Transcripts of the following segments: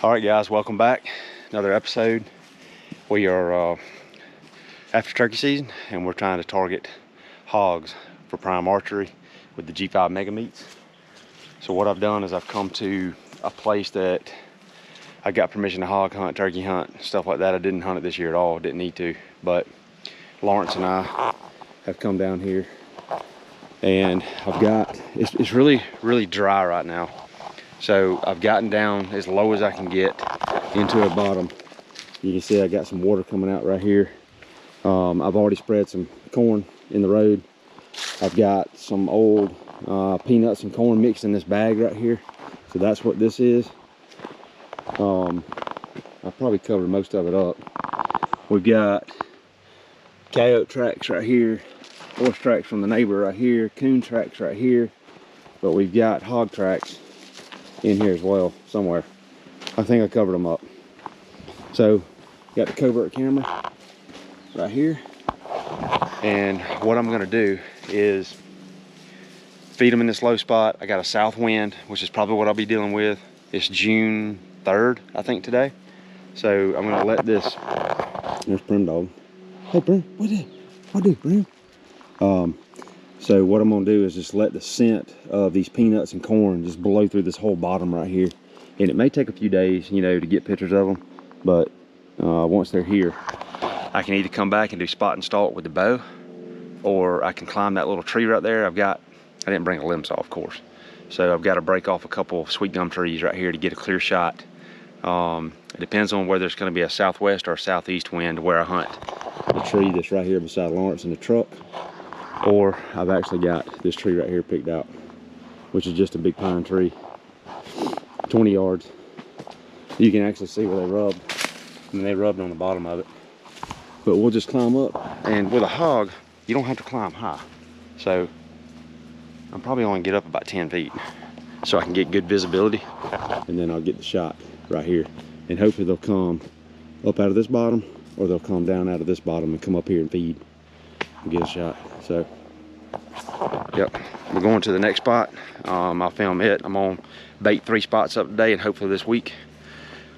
All right, guys, welcome back. Another episode. We are after turkey season, and we're trying to target hogs for prime archery with the G5 Megameats. So what I've done is I've come to a place that I got permission to hog hunt, turkey hunt, stuff like that. I didn't hunt it this year at all, didn't need to, but Lawrence and I have come down here, and I've got, it's really dry right now. So I've gotten down as low as I can get into a bottom. You can see I got some water coming out right here. I've already spread some corn in the road. I've got some old peanuts and corn mixed in this bag right here. So that's what this is. I probably covered most of it up. We've got coyote tracks right here, horse tracks from the neighbor right here, coon tracks right here, but we've got hog tracks in here as well somewhere. I think I covered them up. So got the covert camera right here, and what I'm going to do is feed them in this low spot. I got a south wind, which is probably what I'll be dealing with. It's June 3rd, I think, today. So I'm going to let this, there's Prim dog. Hey Prim, what do Prim? So what I'm gonna do is just let the scent of these peanuts and corn just blow through this whole bottom right here. And it may take a few days, you know, to get pictures of them, but once they're here, I can either come back and do spot and stalk with the bow, or I can climb that little tree right there. I didn't bring a limb saw, of course. So I've got to break off a couple of sweet gum trees right here to get a clear shot. It depends on whether it's gonna be a southwest or a southeast wind where I hunt the tree that's right here beside Lawrence in the truck. Or I've actually got this tree right here picked out, which is just a big pine tree, 20 yards. You can actually see where they rubbed. I mean, they rubbed on the bottom of it. But we'll just climb up, and with a hog, you don't have to climb high. So I'm probably only get up about 10 feet so I can get good visibility, and then I'll get the shot right here. And hopefully they'll come up out of this bottom, or they'll come down out of this bottom and come up here and feed and get a shot. So yep, we're going to the next spot. I'll film it. I'm on bait 3 spots up today, and hopefully this week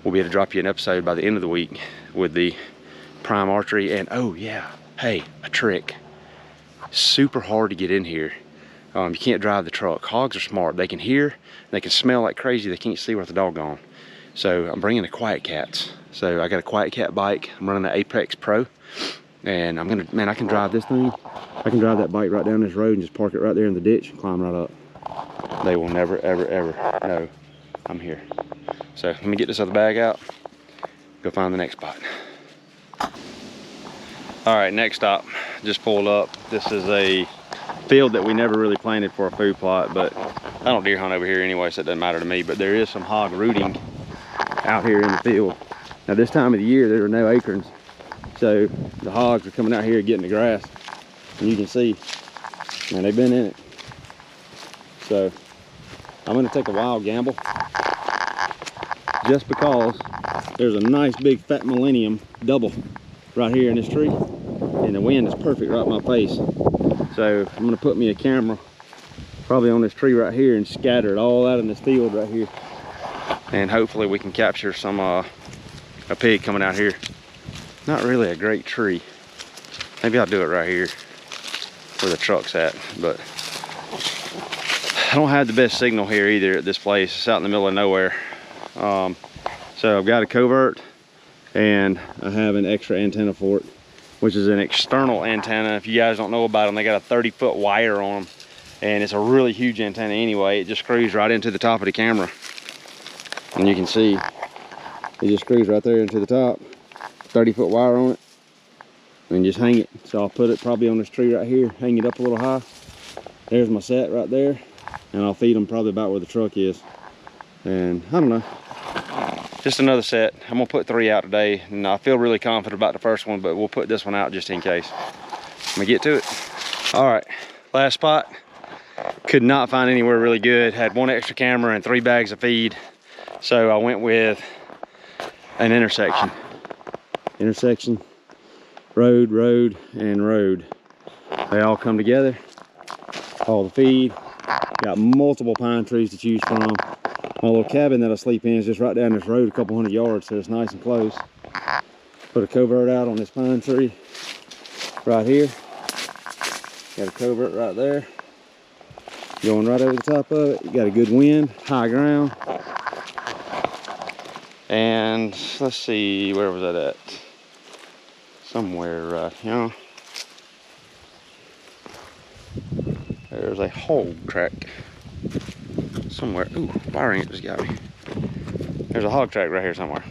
we'll be able to drop you an episode by the end of the week with the prime archery. And oh yeah, hey, a trick. Super hard to get in here. You can't drive the truck. Hogs are smart. They can hear, they can smell like crazy. They can't see with the doggone. So I'm bringing the Quiet Cats. So I got a Quiet Cat bike. I'm running the Apex Pro, and I'm gonna, man, I can drive this thing. I can drive that bike right down this road and just park it right there in the ditch and climb right up. They will never, ever, ever know I'm here. So let me get this other bag out, go find the next spot. All right, next stop, just pulled up. This is a field that we never really planted for a food plot, but I don't deer hunt over here anyway, so it doesn't matter to me. But there is some hog rooting out here in the field. Now this time of the year, there are no acorns, so the hogs are coming out here getting the grass. And you can see, man, they've been in it. So I'm gonna take a wild gamble, just because there's a nice big fat millennium double right here in this tree, and the wind is perfect right in my face. So I'm gonna put me a camera probably on this tree right here and scatter it all out in this field right here, and hopefully we can capture some a pig coming out here. Not really a great tree. Maybe I'll do it right here where the truck's at, but I don't have the best signal here either at this place. It's out in the middle of nowhere. So I've got a covert, and I have an extra antenna for it, which is an external antenna. If you guys don't know about them, they got a 30-foot wire on them, and it's a really huge antenna anyway. It just screws right into the top of the camera, and you can see it just screws right there into the top. 30-foot wire on it, and just hang it. So I'll put it probably on this tree right here, hang it up a little high. There's my set right there, and I'll feed them probably about where the truck is. And I don't know, just another set. I'm gonna put 3 out today, and I feel really confident about the first one, but we'll put this one out just in case. Let me get to it. All right, last spot. Could not find anywhere really good. Had 1 extra camera and 3 bags of feed, so I went with an intersection. Road, and road. They all come together. All the feed. Got multiple pine trees to choose from. My little cabin that I sleep in is just right down this road, a couple 100 yards, so it's nice and close. Put a covert out on this pine tree right here. Got a covert right there. Going right over the top of it. You got a good wind, high ground. And let's see, where was that at? Somewhere right here. There's a hog track somewhere. Ooh, fire ant just got me. There's a hog track right here somewhere.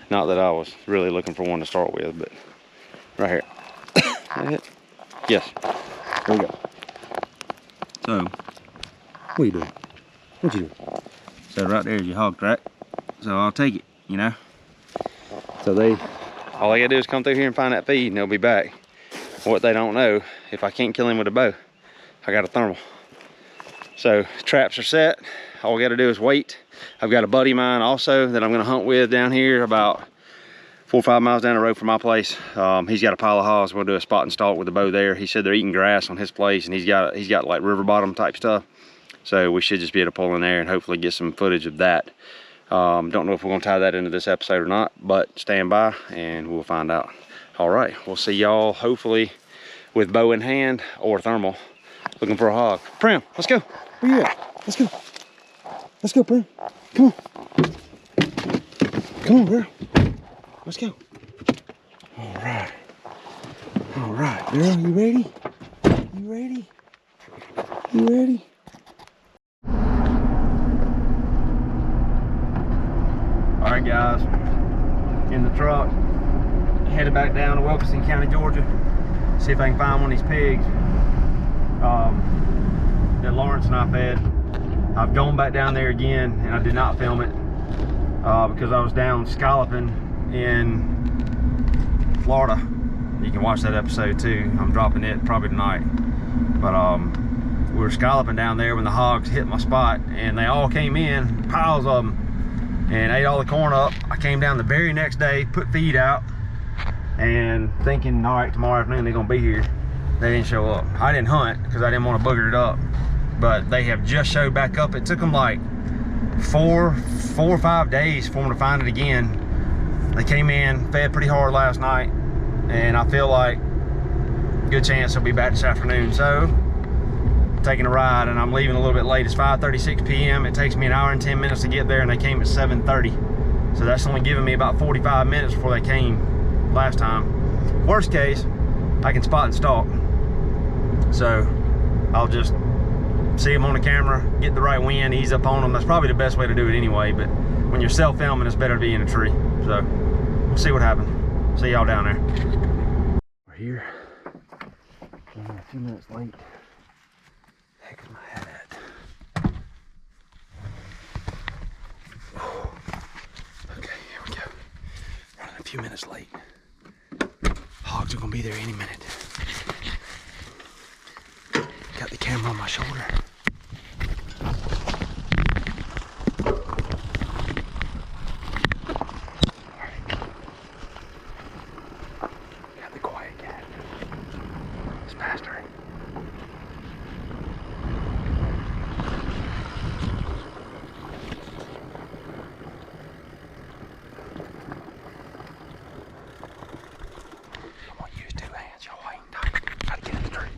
Not that I was really looking for one to start with, but right here. Is that it? Yes. There we go. So, what are you doing? What you doing? So right there is your hog track. So I'll take it, you know. So all they gotta do is come through here and find that feed and they'll be back. What they don't know, if I can't kill him with a bow, I got a thermal. So traps are set. All we gotta do is wait. I've got a buddy of mine also that I'm gonna hunt with down here about 4 or 5 miles down the road from my place. He's got a pile of hogs. We'll do a spot and stalk with the bow there. He said they're eating grass on his place, and he's got like river bottom type stuff. So we should just be able to pull in there and hopefully get some footage of that. Don't know if we're gonna tie that into this episode or not, but stand by and we'll find out. All right, we'll see y'all hopefully with bow in hand or thermal, looking for a hog. Prim, let's go. Where you at? Let's go. Let's go, Prim. Come on. Come on, girl. Let's go. All right. All right, girl, you ready? You ready? You ready? All right, guys, in the truck, headed back down to Wilkinson County, Georgia, see if I can find one of these pigs that Lawrence and I fed. I've gone back down there again, and I did not film it because I was down scalloping in Florida. You can watch that episode too. I'm dropping it probably tonight. But we were scalloping down there when the hogs hit my spot, and they all came in, piles of them, and ate all the corn up. I came down the very next day, put feed out, and thinking, all right, tomorrow afternoon they're gonna be here. They didn't show up. I didn't hunt because I didn't want to booger it up, but they have just showed back up. It took them like four or 5 days for them to find it again. They came in, fed pretty hard last night, and I feel like good chance they'll be back this afternoon. So taking a ride, and I'm leaving a little bit late. It's 5:36 p.m. It takes me an hour and 10 minutes to get there, and they came at 7:30. So that's only giving me about 45 minutes before they came last time. Worst case, I can spot and stalk. So I'll just see them on the camera, get the right wind, ease up on them. That's probably the best way to do it anyway, but when you're self-filming, it's better to be in a tree. So we'll see what happens. See y'all down there. We're here. Only a few minutes late. Heck is my head at? Oh. Okay, here we go. Running a few minutes late. Hogs are gonna be there any minute. Got the camera on my shoulder. Got the quiet cat. It's past her. I'm gonna use 2 hands, y'all. Gotta get in the tree.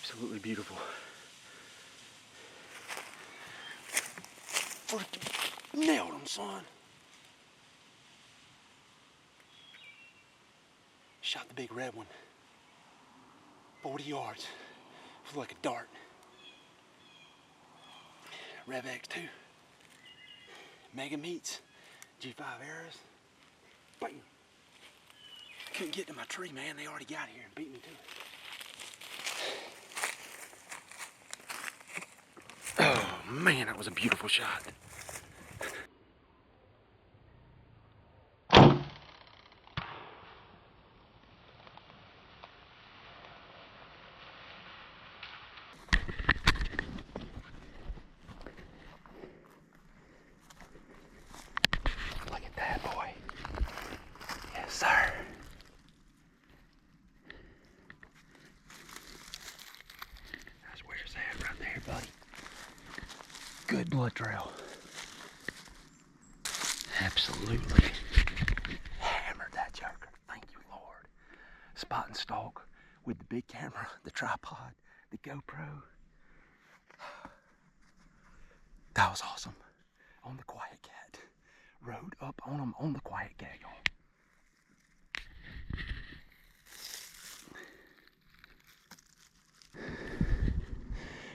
Absolutely beautiful. Freaking nailed him, son. Shot the big red one. 40 yards. Flew like a dart. Rev X2. Megameats. G5 arrows. Bam. Couldn't get to my tree, man. They already got here and beat me to it. Oh man, that was a beautiful shot. Look at that, boy. Yes, sir. That's where it's at right there, buddy. Good blood trail. Absolutely hammered that joker. Thank you, Lord. Spot and stalk with the big camera, the tripod, the GoPro. That was awesome. On the Quiet Cat. Rode up on him on the Quiet Cat, y'all.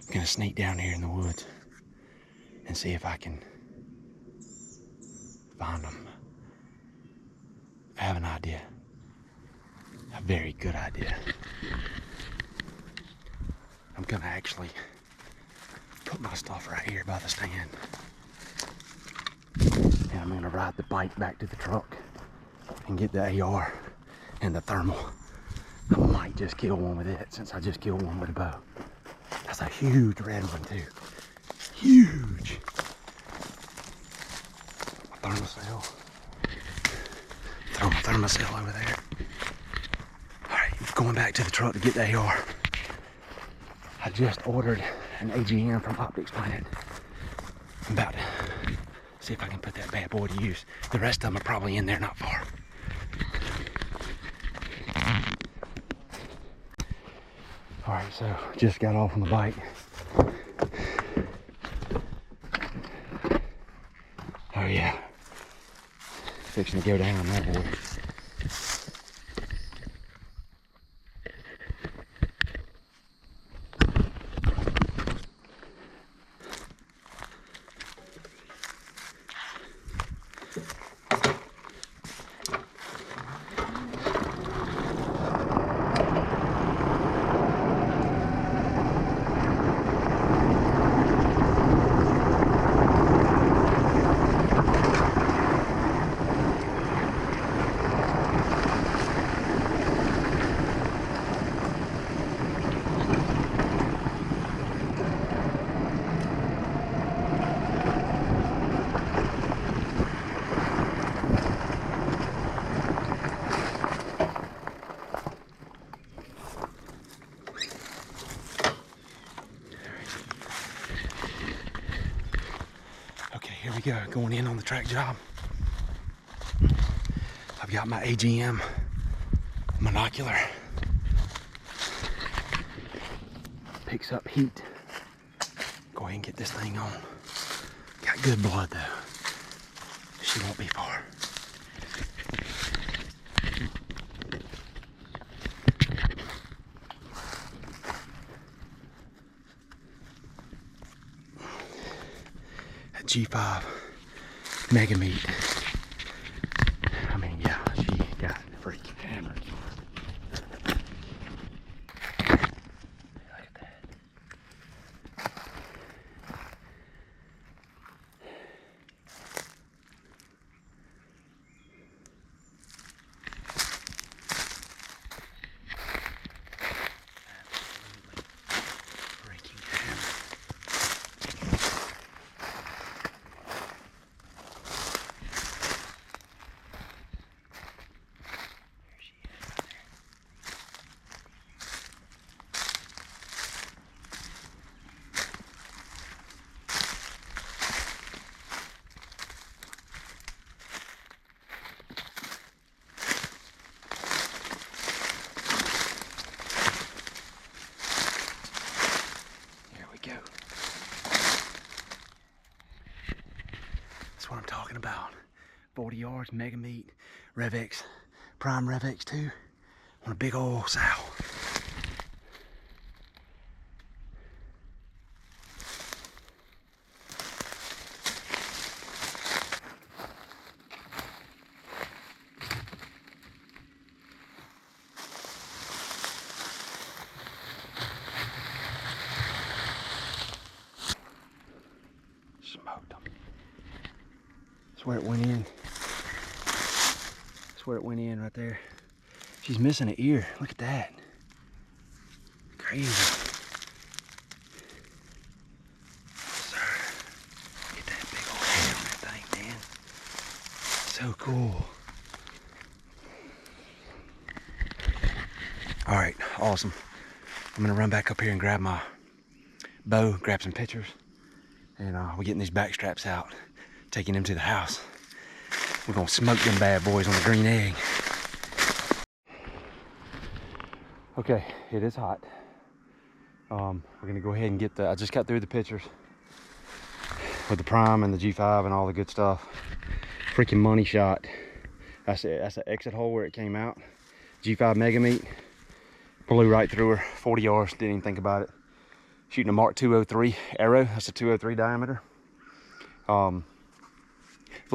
I'm gonna sneak down here in the woods and see if I can find them. I have an idea. A very good idea. I'm gonna actually put my stuff right here by the stand. And I'm gonna ride the bike back to the truck and get the AR and the thermal. I might just kill one with it since I just killed one with a bow. That's a huge red one too. Huge. My thermocell. Throw my thermocell over there. Alright, going back to the truck to get the AR. I just ordered an AGM from Optics Planet. I'm about to see if I can put that bad boy to use. The rest of them are probably in there not far. Alright, so just got off on the bike. Oh yeah. Fixing to go down that boy. Here we go, going in on the track job. I've got my AGM monocular. Picks up heat. Go ahead and get this thing on. Got good blood though. She won't be far. G5 Megameat. I mean, yeah, she got freaking hammered. Look at that. Absolutely freaking hammered. talking about. 40 yards, Megameat, RevX, Prime RevX 2 on a big old sow. Smoked them. That's where it went in. That's where it went in right there. She's missing an ear. Look at that. Crazy. Sir, get that big old head on that thing, man. So cool. All right, awesome. I'm gonna run back up here and grab my bow, grab some pictures, and we're getting these back straps out, taking them to the house. We're gonna smoke them bad boys on the green egg. Okay, it is hot. We're gonna go ahead and get I just got through the pictures with the Prime and the G5 and all the good stuff. Freaking money shot. That's it. That's the exit hole where it came out. G5 Megameat. Blew right through her. 40 yards. Didn't even think about it. Shooting a Mark 203 arrow. That's a 203 diameter. Fly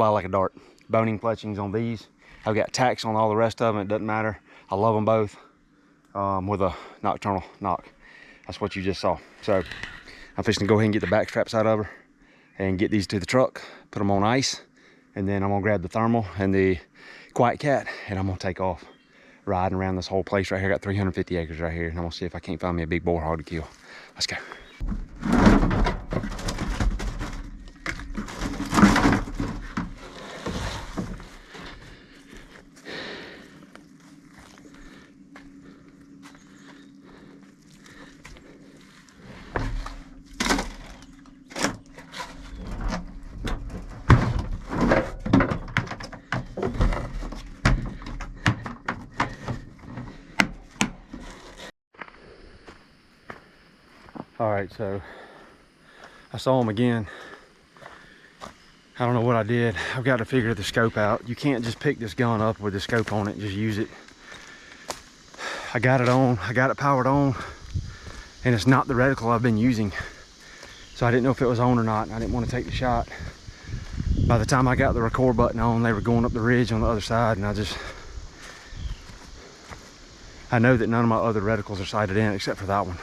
like a dart. Boning fletchings on these. I've got tacks on all the rest of them. It doesn't matter. I love them both. With a nocturnal knock. That's what you just saw. So I'm fixing to go ahead and get the back straps out of her and get these to the truck, put them on ice, and then I'm gonna grab the thermal and the Quiet Cat, and I'm gonna take off riding around this whole place right here. I got 350 acres right here, and I'm gonna see if I can't find me a big boar hog to kill. Let's go. All right, so I saw him again. I don't know what I did. I've got to figure the scope out. You can't just pick this gun up with the scope on it and just use it. I got it on, I got it powered on, and it's not the reticle I've been using. So I didn't know if it was on or not, and I didn't want to take the shot. By the time I got the record button on, they were going up the ridge on the other side, and I know that none of my other reticles are sighted in except for that one.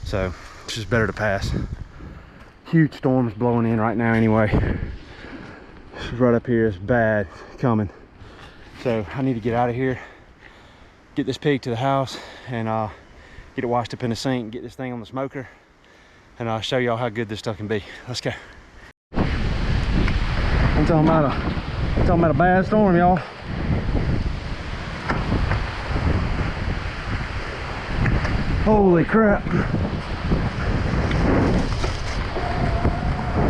So it's just better to pass. Huge storms blowing in right now anyway. This is right up here, it's bad coming. So I need to get out of here, get this pig to the house, and get it washed up in the sink, get this thing on the smoker, and I'll show y'all how good this stuff can be. Let's go. I'm talking about a bad storm, y'all. Holy crap.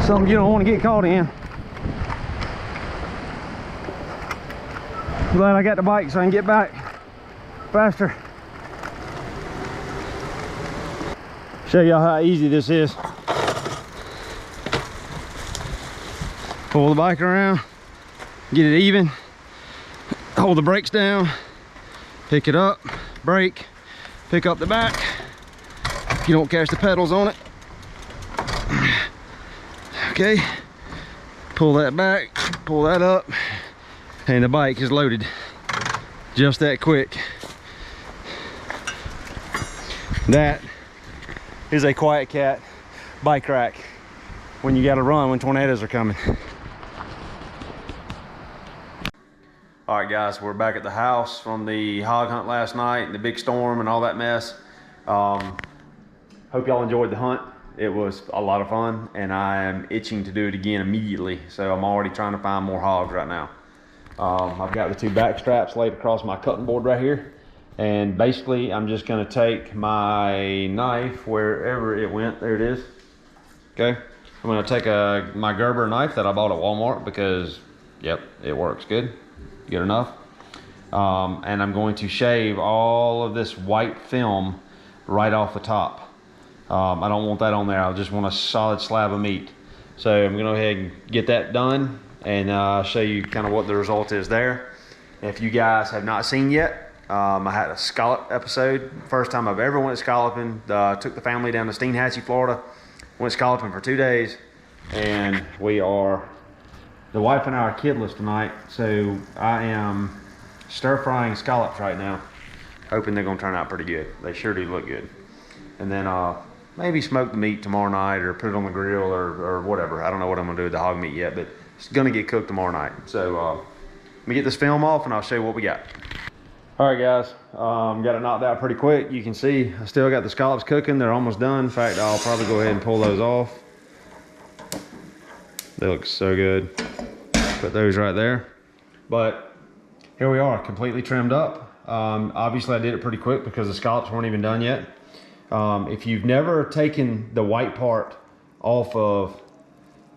Something you don't want to get caught in. Glad I got the bike so I can get back faster. Show y'all how easy this is. Pull the bike around, get it even, hold the brakes down, pick it up, brake, pick up the back. You don't catch the pedals on it. Okay, pull that back, pull that up, and the bike is loaded. Just that quick. That is a Quiet Cat bike rack when you gotta run when tornadoes are coming. All right, guys, we're back at the house from the hog hunt last night and the big storm and all that mess. Hope y'all enjoyed the hunt. It was a lot of fun, and I am itching to do it again immediately. So I'm already trying to find more hogs right now. I've got the two back straps laid across my cutting board right here. And basically, I'm just gonna take my knife wherever it went. There it is. Okay. I'm gonna take my Gerber knife that I bought at Walmart because, yep, it works good. Good enough. And I'm going to shave all of this white film right off the top. I don't want that on there. I just want a solid slab of meat. So I'm gonna go ahead and get that done, and show you kind of what the result is there. If you guys have not seen yet, I had a scallop episode. First time I've ever went scalloping. Took the family down to Steenhatchee, Florida. Went scalloping for 2 days, and the wife and I are kidless tonight, so I am stir frying scallops right now, hoping they're gonna turn out pretty good. They sure do look good. And then maybe smoke the meat tomorrow night, or put it on the grill, or whatever. I don't know what I'm gonna do with the hog meat yet, but it's gonna get cooked tomorrow night. So let me get this film off and I'll show you what we got. All right, guys, got it knocked out pretty quick. You can see I still got the scallops cooking. They're almost done. In fact, I'll probably go ahead and pull those off. They look so good. Put those right there. But here we are, completely trimmed up. Obviously I did it pretty quick because the scallops weren't even done yet. If you've never taken the white part off of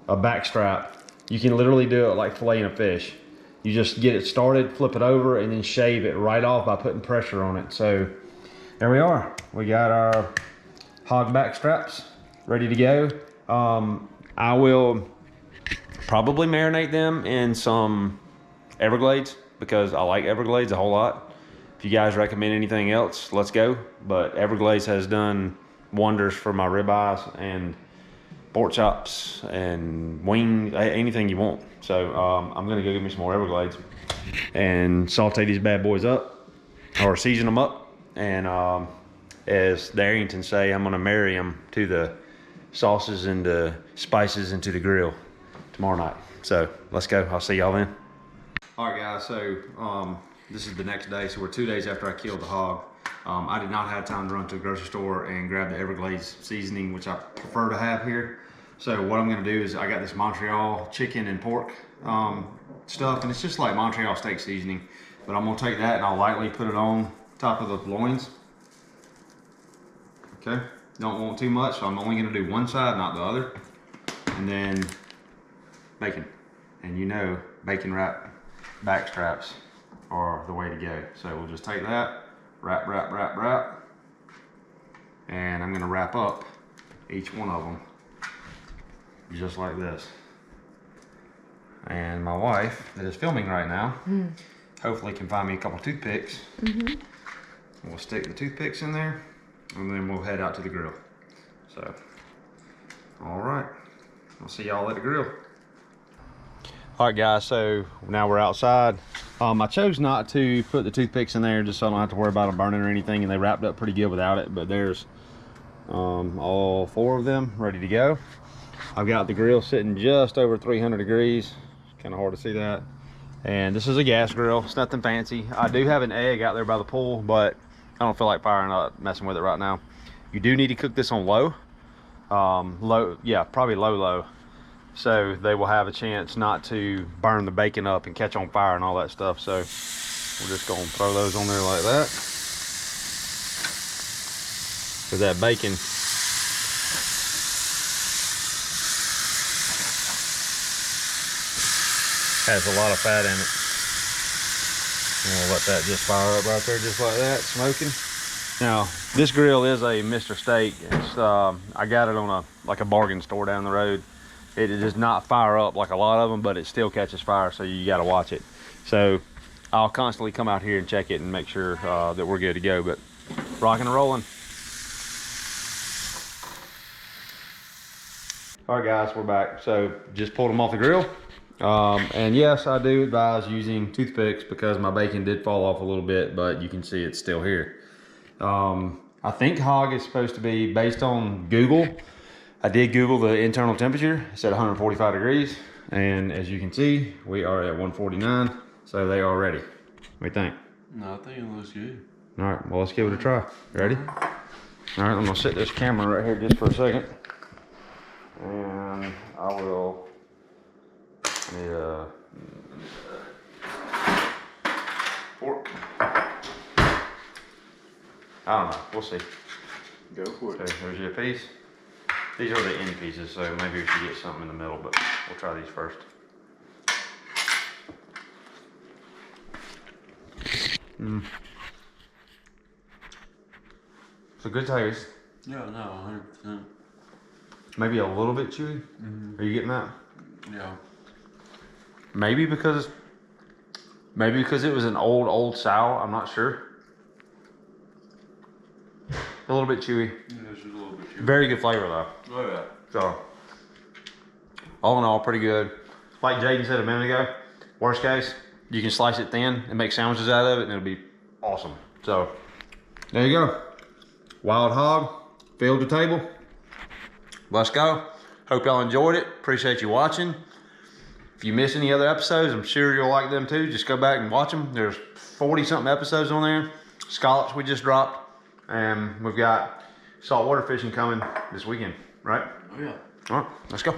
a back strap, you can literally do it like filleting a fish. You just get it started, flip it over, and then shave it right off by putting pressure on it. So there we are. We got our hog back straps ready to go. I will probably marinate them in some Everglades because I like Everglades a whole lot. If you guys recommend anything else, let's go. But Everglades has done wonders for my ribeyes and pork chops and wing, anything you want. So I'm gonna go get me some more Everglades and saute these bad boys up, or season them up. And as the Arringtons say, I'm gonna marry them to the sauces and the spices into the grill tomorrow night. So let's go. I'll see y'all then. All right, guys, so this is the next day. So we're 2 days after I killed the hog. I did not have time to run to the grocery store and grab the Everglades seasoning, which I prefer to have here. So what I'm gonna do is I got this Montreal chicken and pork stuff, and it's just like Montreal steak seasoning. But I'm gonna take that and I'll lightly put it on top of the loins. Okay, don't want too much, so I'm only gonna do one side, not the other. And then bacon. And you know, bacon wrap back straps are the way to go. So we'll just take that, wrap, wrap, wrap, wrap. And I'm gonna wrap up each one of them just like this. And my wife that is filming right now, hopefully can find me a couple toothpicks. We'll stick the toothpicks in there, and then we'll head out to the grill. So, all right, I'll see y'all at the grill. All right, guys, so now we're outside. I chose not to put the toothpicks in there just so I don't have to worry about them burning or anything, and they wrapped up pretty good without it, but there's all 4 of them ready to go. I've got the grill sitting just over 300 degrees. Kind of hard to see that. And this is a gas grill. It's nothing fancy. I do have an egg out there by the pool, but I don't feel like firing up, messing with it right now. You do need to cook this on low. Low, yeah, probably low. So they will have a chance not to burn the bacon up and catch on fire and all that stuff. So we're just gonna throw those on there like that. Cause that bacon has a lot of fat in it. And we'll let that just fire up right there just like that, smoking. Now, this grill is a Mr. Steak. It's, I got it on a bargain store down the road. It does not fire up like a lot of them, but it still catches fire, so you gotta watch it. So I'll constantly come out here and check it and make sure that we're good to go, but rocking and rolling. All right, guys, we're back. So just pulled them off the grill. And yes, I do advise using toothpicks because my bacon did fall off a little bit, but you can see it's still here. I think hog is supposed to be based on Google. I did Google the internal temperature. It's at 145 degrees. And as you can see, we are at 149. So they are ready. What do you think? No, I think it looks good. All right, well, let's give it a try. Ready? All right, I'm gonna set this camera right here just for a second. And I will need a fork. I don't know, we'll see. Go for it. So there's your piece. These are the end pieces, so maybe we should get something in the middle, but we'll try these first. It's a good taste. Yeah, no, 100%. Maybe a little bit chewy. Are you getting that? Yeah. Maybe because it was an old sow. I'm not sure. A little bit chewy. Yeah, it's just a little bit chewy. Very good flavor though. Oh yeah. So, all in all, pretty good. Like Jaden said a minute ago, worst case, you can slice it thin and make sandwiches out of it and it'll be awesome. So, there you go. Wild hog, field to table. Let's go. Hope y'all enjoyed it. Appreciate you watching. If you miss any other episodes, I'm sure you'll like them too. Just go back and watch them. There's 40 something episodes on there. Scallops we just dropped. And we've got saltwater fishing coming this weekend, right? Oh yeah. All right, let's go.